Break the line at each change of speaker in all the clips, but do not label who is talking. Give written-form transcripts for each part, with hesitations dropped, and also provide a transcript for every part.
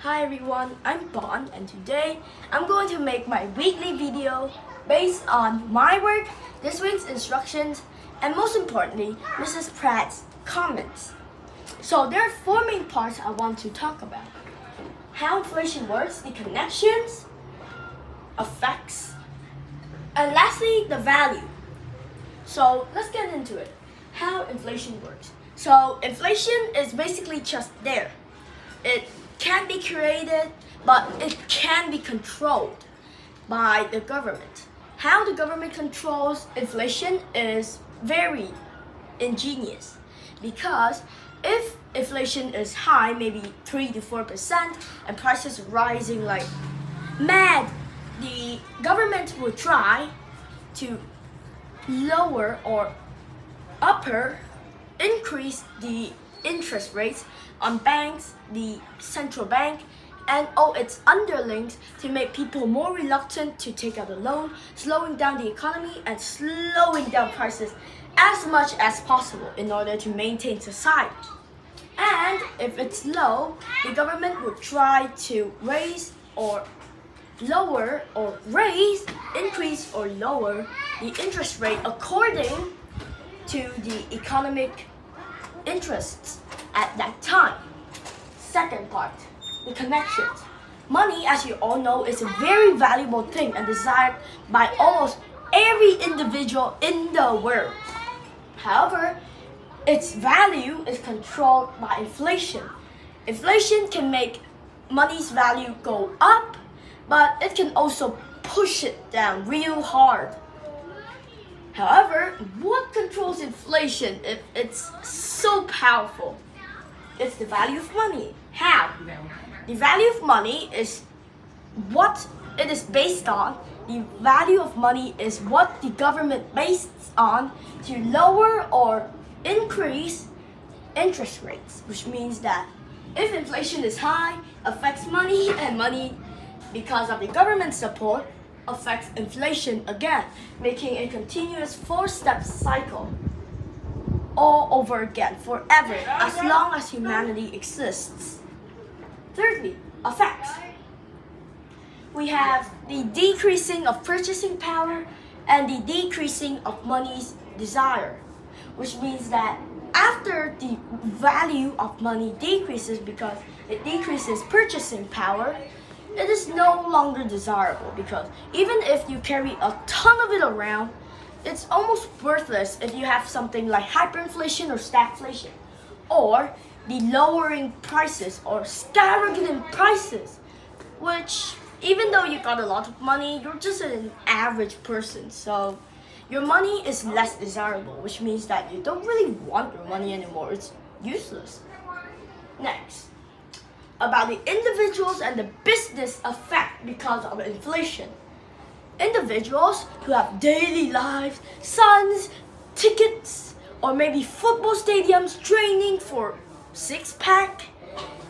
Hi everyone, I'm Bonn and today I'm going to make my weekly video based on my work, this week's instructions, and most importantly, Mrs. Pratt's comments. So there are four main parts I want to talk about. How inflation works, the connections, effects, and lastly, the value. So let's get into it. How inflation works. So inflation is basically just there. It can be created, but it can be controlled by the government. How the government controls inflation is very ingenious, because if inflation is high, maybe 3 to 4%, and prices rising like mad, the government will try to lower or increase the interest rates on banks, the central bank, and all its underlings to make people more reluctant to take out a loan, slowing down the economy and slowing down prices as much as possible in order to maintain society. And if it's low, the government would try to increase or lower the interest rate according to the economic interests at that time. Second part, the connections. Money, as you all know, is a very valuable thing and desired by almost every individual in the world. However, its value is controlled by inflation. Inflation can make money's value go up, but it can also push it down real hard. However, what controls inflation if it's so powerful? It's the value of money. How? The value of money is what it is based on. The value of money is what the government based on to lower or increase interest rates, which means that if inflation is high, affects money, and money, because of the government support, affects inflation again, making a continuous four-step cycle all over again forever, as long as humanity exists. Thirdly, effects. We have the decreasing of purchasing power and the decreasing of money's desire, which means that after the value of money decreases because it decreases purchasing power, it is no longer desirable, because even if you carry a ton of it around, it's almost worthless if you have something like hyperinflation or stagflation, or the lowering prices or skyrocketing prices, which even though you got a lot of money, you're just an average person, so your money is less desirable, which means that you don't really want your money anymore. It's useless. Next, about the individuals and the business effect because of inflation. Individuals who have daily lives, sons, tickets, or maybe football stadiums training for six-pack,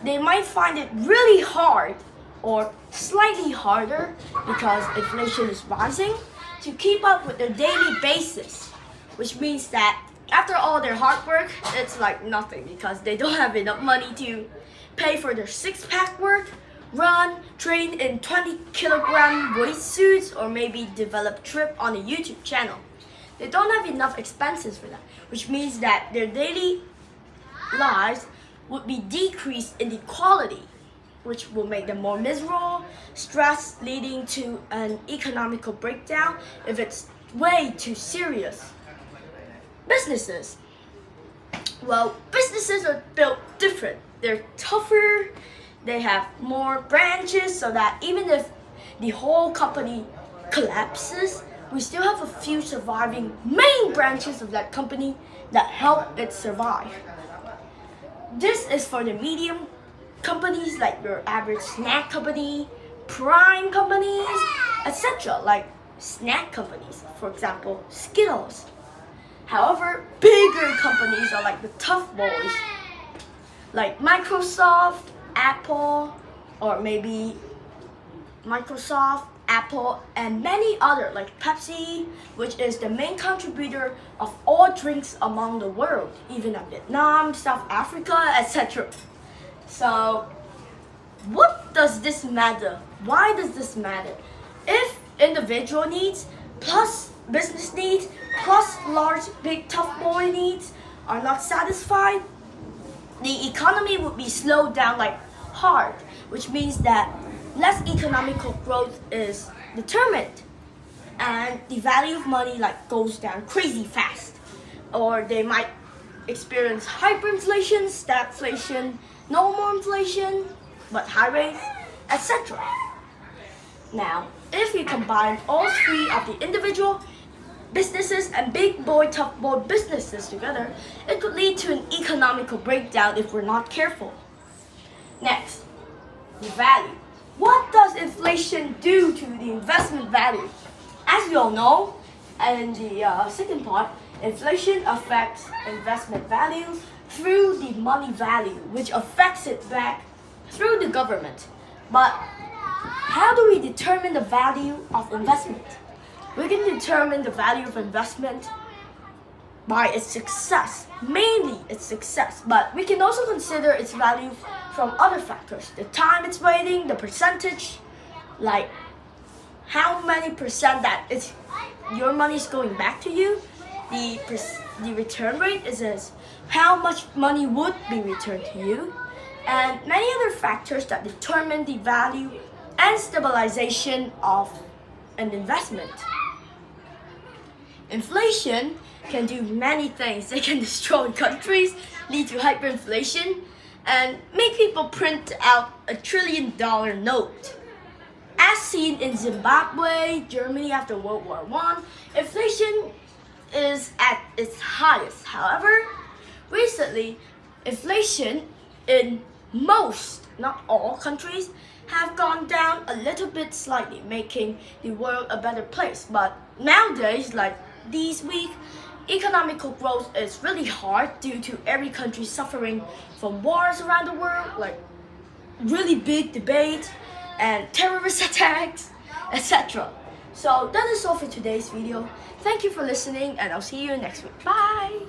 they might find it really hard or slightly harder, because inflation is rising, to keep up with their daily basis, which means that after all their hard work, it's like nothing, because they don't have enough money to pay for their six-pack work, run, train in 20-kilogram weight suits, or maybe develop trip on a YouTube channel. They don't have enough expenses for that, which means that their daily lives would be decreased in the quality, which will make them more miserable, stress leading to an economical breakdown if it's way too serious. Businesses. Well, businesses are built different. They're tougher, they have more branches, so that even if the whole company collapses, we still have a few surviving main branches of that company that help it survive. This is for the medium companies like your average snack company, prime companies, etc., like snack companies, for example, Skittles. However, bigger companies are like the tough boys, like Microsoft, Apple, or maybe Microsoft, Apple, and many other, like Pepsi, which is the main contributor of all drinks among the world, even in Vietnam, South Africa, etc. So, what does this matter? Why does this matter? If individual needs plus business needs plus large, big, tough boy needs are not satisfied, the economy would be slowed down like hard, which means that less economical growth is determined, and the value of money like goes down crazy fast, or they might experience hyperinflation, stagflation, no more inflation but high rates, etc. Now, if we combine all three of the individual businesses and big boy, tough boy businesses together, it could lead to an economical breakdown if we're not careful. Next, the value. What does inflation do to the investment value? As we all know, in the second part, inflation affects investment value through the money value, which affects it back through the government. But how do we determine the value of investment? We can determine the value of investment by its success, mainly its success, but we can also consider its value from other factors. The time it's waiting, the percentage, like how many percent that your money is going back to you. The return rate is how much money would be returned to you, and many other factors that determine the value and stabilization of an investment. Inflation can do many things. They can destroy countries, lead to hyperinflation, and make people print out $1 trillion note. As seen in Zimbabwe, Germany after World War I, inflation is at its highest. However, recently, inflation in most, not all countries, have gone down a little bit slightly, making the world a better place. But nowadays, like this week, economical growth is really hard due to every country suffering from wars around the world, like really big debate and terrorist attacks, etc. So that is all for today's video. Thank you for listening, and I'll see you next week. Bye!